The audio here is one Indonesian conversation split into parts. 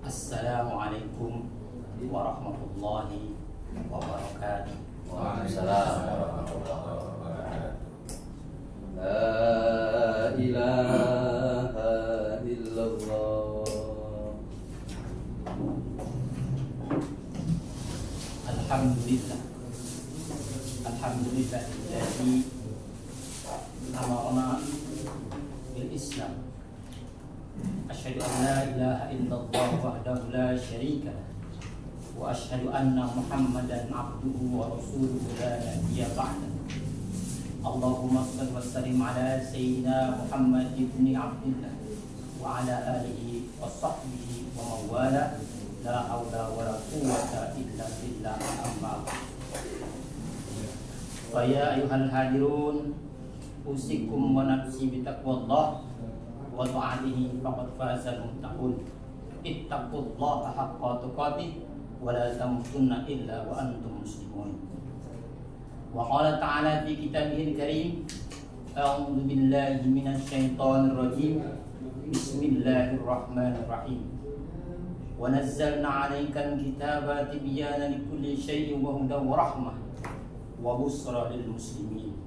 Assalamualaikum warahmatullahi wabarakatuh. Waalaikumsalam warahmatullahi wabarakatuh. La ilaha illallah. Alhamdulillah. Alhamdulillah alladzi amarna bil Islam. Asyhadu an la ilaha illallah wahdahu la syarika lah. Wa asyhadu anna Muhammadan abduhu wa rasuluhu la nabiyya ba'dah. Allahumma shalli wa sallim ala sayyidina Muhammad ibn Abdillah wa ala alihi wa sahbihi wa mawala. La haula wa la quwwata illa billah. Amma ba'd. Fa ya ayyuhal hadirun, usikum wa nafsi bi taqwallah wa ta'atihi faqad fazal muttaqun. Ittaqullaha haqqa tuqatih wa la tamutunna illa wa antum muslimun. Wa qala ta'ala fi kitabihil karim, a'udzu billahi minasy syaithanir rajim. Bismillahirrahmanirrahim. Wa nazzalna 'alaikal kitaba tibyanan likulli syai'in wa hudan wa rahmah wa busra lil muslimin.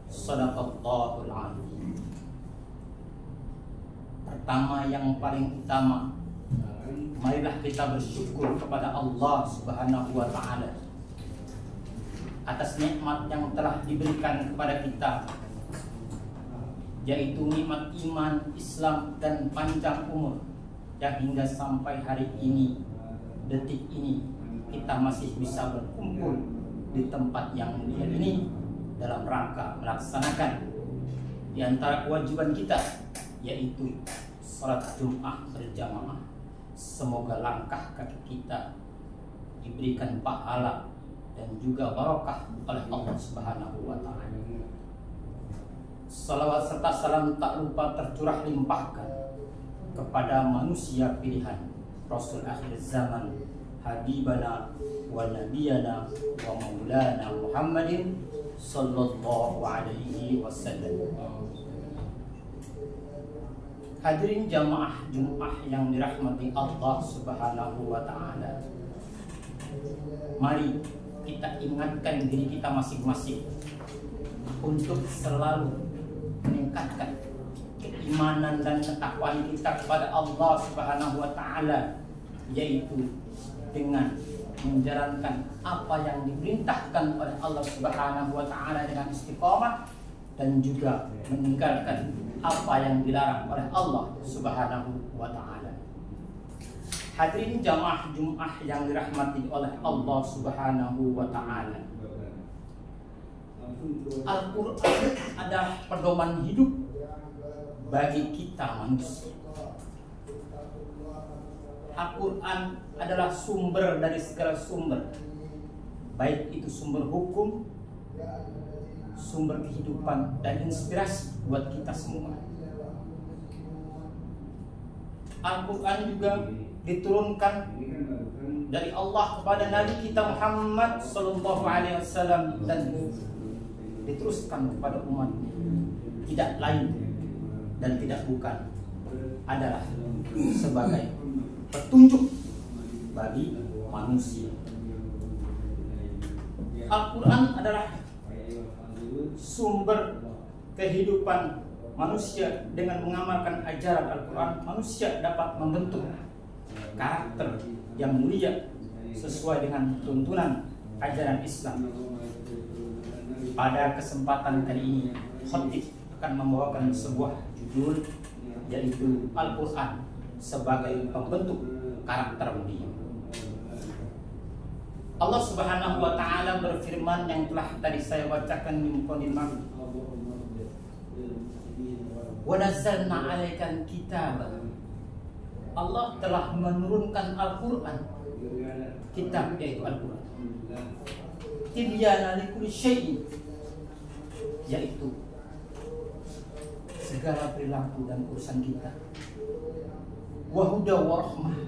Shadaqallahul 'azim. Pertama yang paling utama, marilah kita bersyukur kepada Allah Subhanahu wa taala atas nikmat yang telah diberikan kepada kita, yaitu nikmat iman, Islam dan panjang umur, yang hingga sampai hari ini, detik ini, kita masih bisa berkumpul di tempat yang mulia ini dalam rangka melaksanakan di antara kewajiban kita, yaitu salat Jumat berjamaah. Semoga langkah kaki kita diberikan pahala dan juga barokah oleh Allah Subhanahu wa taala. Salawat serta salam tak lupa tercurah limpahkan kepada manusia pilihan, Rasul akhir zaman, Habibana wa Nabiyana wa Maulana Muhammadin sallallahu alaihi wasallam. Hadirin jamaah Jumat yang dirahmati Allah Subhanahu wa taala. Mari kita ingatkan diri kita masing-masing untuk selalu meningkatkan keimanan dan ketakwaan kita kepada Allah Subhanahu wa taala, yaitu dengan menjalankan apa yang diperintahkan oleh Allah Subhanahu wa taala dengan istiqamah, dan juga meninggalkan apa yang dilarang oleh Allah Subhanahu wa taala. Hadirin jamaah Jumat yang dirahmati oleh Allah Subhanahu wa taala. Al-Qur'an adalah pedoman hidup bagi kita manusia. Al-Quran adalah sumber dari segala sumber, baik itu sumber hukum, sumber kehidupan, dan inspirasi buat kita semua. Al-Quran juga diturunkan dari Allah kepada Nabi kita Muhammad sallallahu alaihi wasallam dan diteruskan kepada umat, tidak lain dan tidak bukan adalah sebagai petunjuk bagi manusia. Al-Quran adalah sumber kehidupan manusia. Dengan mengamalkan ajaran Al-Quran, manusia dapat membentuk karakter yang mulia sesuai dengan tuntunan ajaran Islam. Pada kesempatan kali ini, khatib akan membawakan sebuah judul, yaitu Al-Quran sebagai pembentuk karakter mulia. Allah Subhanahu wa taala berfirman yang telah tadi saya bacakan di mukadimah, wa nazzalna 'alaikal kitaba. Allah telah menurunkan Al-Quran, kitab yaitu Al-Quran, tibyana likulli syai'in, yaitu segala perilaku dan urusan kita. Wa huda wa rahmah,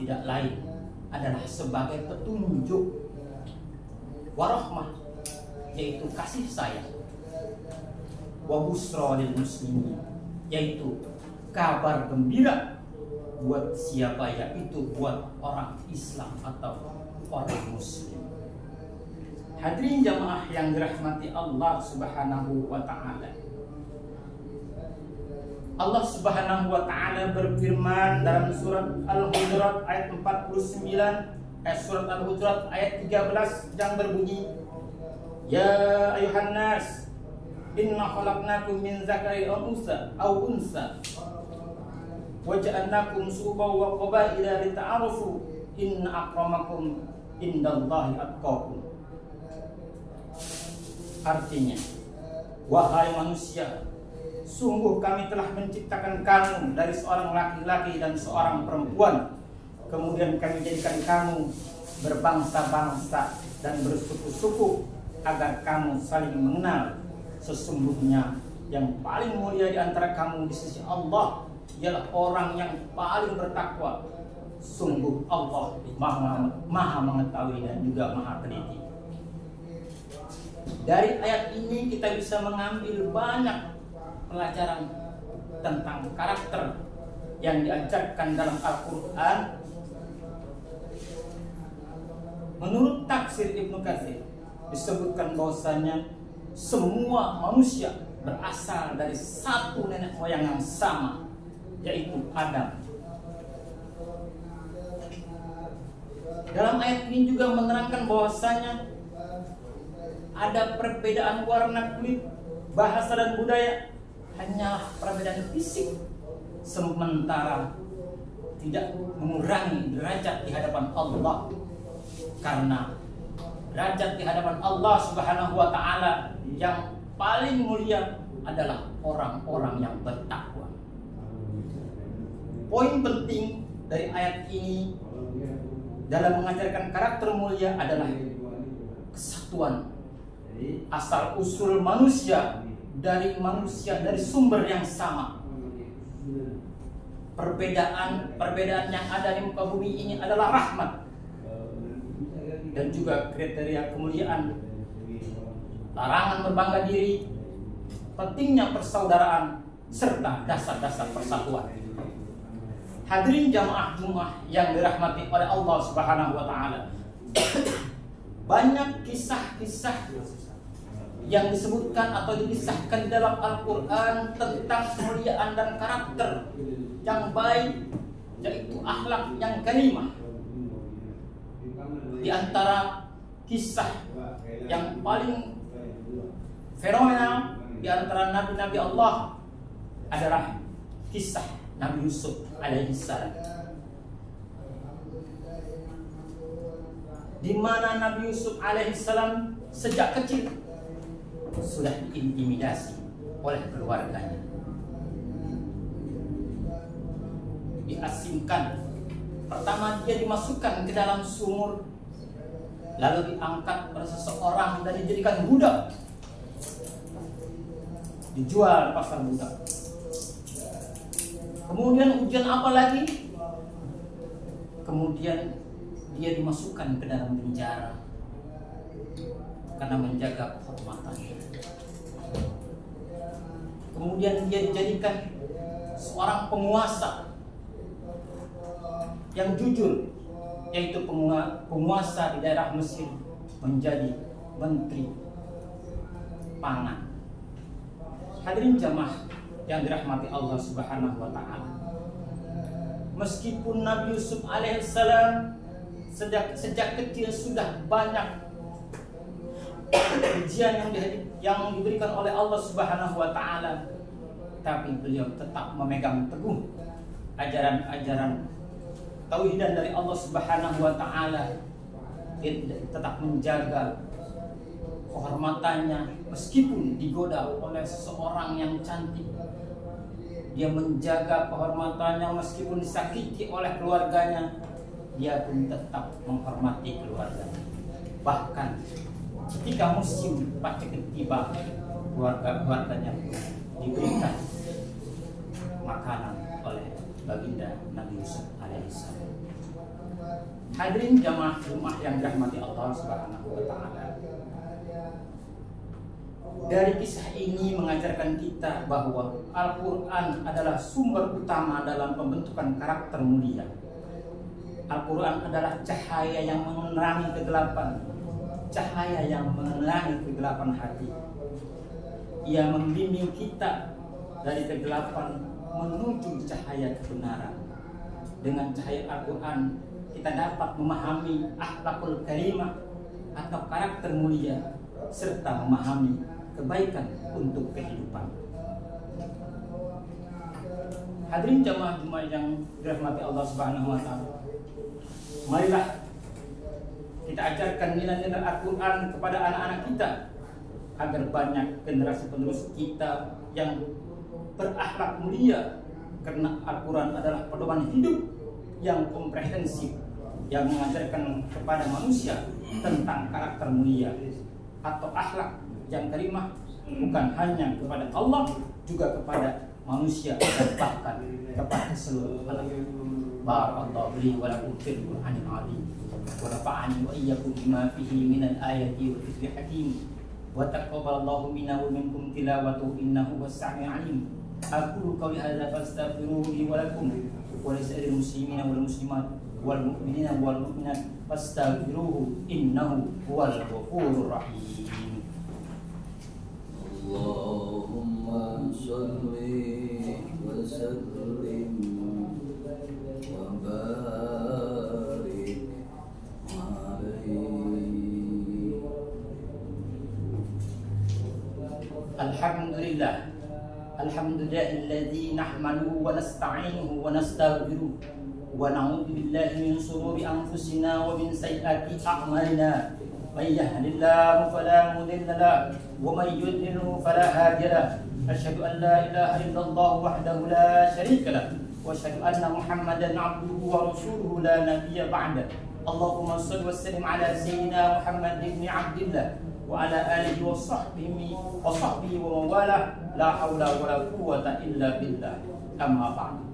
tidak lain adalah sebagai petunjuk. Wa rahmah, yaitu kasih sayang. Wa busra lil muslimin, yaitu kabar gembira buat siapa? Yaitu buat orang Islam atau orang Muslim. Hadirin jamaah yang dirahmati Allah Subhanahu wa Ta'ala. Allah Subhanahu wa Ta'ala berfirman dalam surat Al-Hujurat ayat 49, surat Al-Hujurat ayat 13 yang berbunyi, Ya ayuhan nas, inna khalaqnakum min zakari aw unsa wa ja'alnakum syu'uban wa qabaila lita'arafu inna akramakum indallahi atqakum. Artinya, wahai manusia, sungguh kami telah menciptakan kamu dari seorang laki-laki dan seorang perempuan. Kemudian kami jadikan kamu berbangsa-bangsa dan bersuku-suku agar kamu saling mengenal. Sesungguhnya yang paling mulia di antara kamu di sisi Allah ialah orang yang paling bertakwa. Sungguh Allah maha mengetahui dan juga maha teliti. Dari ayat ini kita bisa mengambil banyak pelajaran tentang karakter yang diajarkan dalam Al-Quran. Menurut tafsir Ibnu Katsir disebutkan bahwasanya semua manusia berasal dari satu nenek moyang yang sama, yaitu Adam. Dalam ayat ini juga menerangkan bahwasanya ada perbedaan warna kulit, bahasa dan budaya, hanyalah perbedaan fisik, sementara tidak mengurangi derajat di hadapan Allah. Karena derajat di hadapan Allah Subhanahu wa Ta'ala yang paling mulia adalah orang-orang yang bertakwa. Poin penting dari ayat ini dalam mengajarkan karakter mulia adalah kesatuan asal usul manusia dari sumber yang sama. Perbedaan yang ada di muka bumi ini adalah rahmat dan juga kriteria kemuliaan, larangan berbangga diri, pentingnya persaudaraan, serta dasar-dasar persatuan. Hadirin jamaah Jumat yang dirahmati oleh Allah Subhanahu wa Ta'ala. Banyak kisah-kisah yang disebutkan atau dikisahkan dalam Al-Quran tentang kemuliaan dan karakter yang baik, yaitu akhlak yang karimah. Di antara kisah yang paling fenomenal di antara nabi-nabi Allah adalah kisah Nabi Yusuf alaihissalam, di mana Nabi Yusuf alaihissalam sejak kecil sudah diintimidasi oleh keluarganya, diasingkan. Pertama dia dimasukkan ke dalam sumur, lalu diangkat oleh seseorang dan dijadikan budak, dijual pasar budak. Kemudian ujian apa lagi? Kemudian dia dimasukkan ke dalam penjara karena menjaga kehormatannya. Kemudian dia dijadikan seorang penguasa yang jujur, yaitu penguasa di daerah Mesir, menjadi menteri pangan. Hadirin jamaah yang dirahmati Allah Subhanahu wa Ta'ala, meskipun Nabi Yusuf alaihissalam sejak kecil sudah banyak ujian yang diberikan oleh Allah Subhanahu wa Ta'ala, tapi beliau tetap memegang teguh ajaran-ajaran tauhidan dari Allah Subhanahu wa Ta'ala. Dia tetap menjaga kehormatannya meskipun digoda oleh seseorang yang cantik. Dia menjaga kehormatannya meskipun disakiti oleh keluarganya. Dia pun tetap menghormati keluarganya. Bahkan ketika musim paceklik tiba, keluarganya diberikan makanan oleh baginda Nabi Yusuf alaihissalam. Hadirin jamaah Jumat yang dirahmati Allah Subhanahu wa Ta'ala, Dari kisah ini mengajarkan kita bahwa Al-Quran adalah sumber utama dalam pembentukan karakter mulia. Al-Quran adalah cahaya yang menerangi kegelapan, cahaya yang menerangi kegelapan hati. Ia membimbing kita dari kegelapan menuju cahaya kebenaran. Dengan cahaya Al-Quran kita dapat memahami akhlakul karimah atau karakter mulia serta memahami kebaikan untuk kehidupan. Hadirin jamaah Jumat yang dirahmati Allah Subhanahu wa taala. Marilah kita ajarkan nilai-nilai Al-Quran kepada anak-anak kita agar banyak generasi penerus kita yang berakhlak mulia, karena Al-Quran adalah pedoman hidup yang komprehensif yang mengajarkan kepada manusia tentang karakter mulia atau akhlak yang karimah, bukan hanya kepada Allah, juga kepada manusia dan bahkan kepada seluruh alam. Barakallahu li wa lakum fil Qur'anil azim wa nafa'ani wa iyyakum bima fihi minal ayati wal dhikril hakim wa taqabbalallahu minna wa minkum tilawatahu innahu was-sami'ul 'alim. Aqulu qawli hadza fastaghfiruhu li wa lakum wa lisa'iril muslimina wal muslimat wal mu'minina wal mu'minat fastaghfiruhu innahu huwal ghafurur rahim. Allahumma shalli wa sallim wa barik alaihi. Alhamdulillah, alhamdulillahilladzi nahmaduhu wa nasta'inuhu wa nastaghfiruh wa na'udzu billahi min shururi anfusina wa min sayyiati a'malina. May yahdihillahu fala mudilla lahu wa may yudlilhu fala hadiya lahu. Asyhadu an la ilaha illallah wahdahu la syarika lahu wa asyhadu anna Muhammadan 'abduhu wa rasuluhu la nabiyya ba'da. Allahumma shalli wa sallim ala sayyidina Muhammad ibn Abdillah wa ala alihi wa sahbihi wa mawala. La haula wa la quwwata illa billah. Amma ba'du.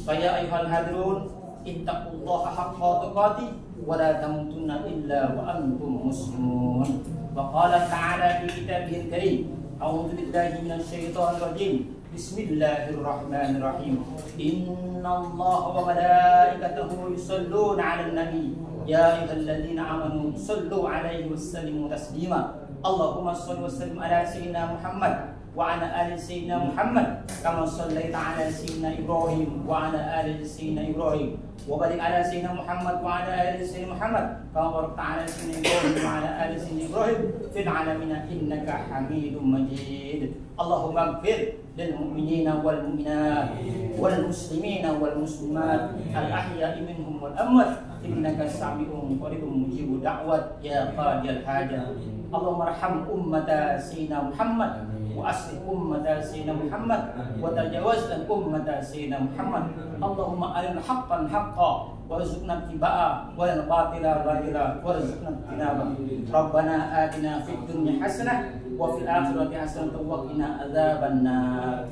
Fa ya ayyuhal hadirun, ittaqullaha haqqa tuqatih wa la tamutunna illa wa antum muslimun. Wa qala ta'ala fi kitabihil karim, a'udzu billahi minasy syaithanir rajim. Bismillahirrahmanirrahim. Innallaha wa malaikatahu yusholluna 'alan nabi. Ya ayyuhalladzina amanu shallu 'alaihi wa sallimu taslima. Allahumma shalli wa sallim ala sayyidina Muhammad wa ala ali sayyidina Muhammad kama shallaita ala sayyidina Ibrahim wa ala ali sayyidina Ibrahim wa barik ala sayyidina Muhammad wa ala ali sayyidina Muhammad kama barakta ala sayyidina Ibrahim wa ala ali sayyidina Ibrahim fil alamin innaka Hamidum Majid. Allahumma ighfir lil mu'minina wal mu'minat wal muslimina wal muslimat al ahya'i minhum wal amwat innaka sami'un qaribun mujibud da'wat ya qadiyal hajat. Allahumma arham ummata sayyidina Muhammad wa aslih ummata sayyidina Muhammad wa tajawaz an ummata sayyidina Muhammad. Allahumma arinal haqqan haqqan warzuqna ittiba'a wal batila batila warzuqna ijtinaba. Rabbana atina fid dunya hasanah wa fil akhirati hasanah wa qina adzabannar.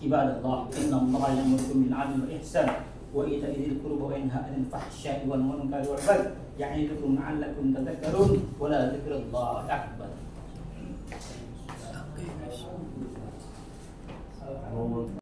Ibadallah, innallaha ya'muru bil 'adli wal ihsan wa ita'i dzil qurba wa yanha 'anil fahsya'i wal munkari wal baghi ya'idukum la'allakum tadhakkarun wa la dzikrullahi akbar.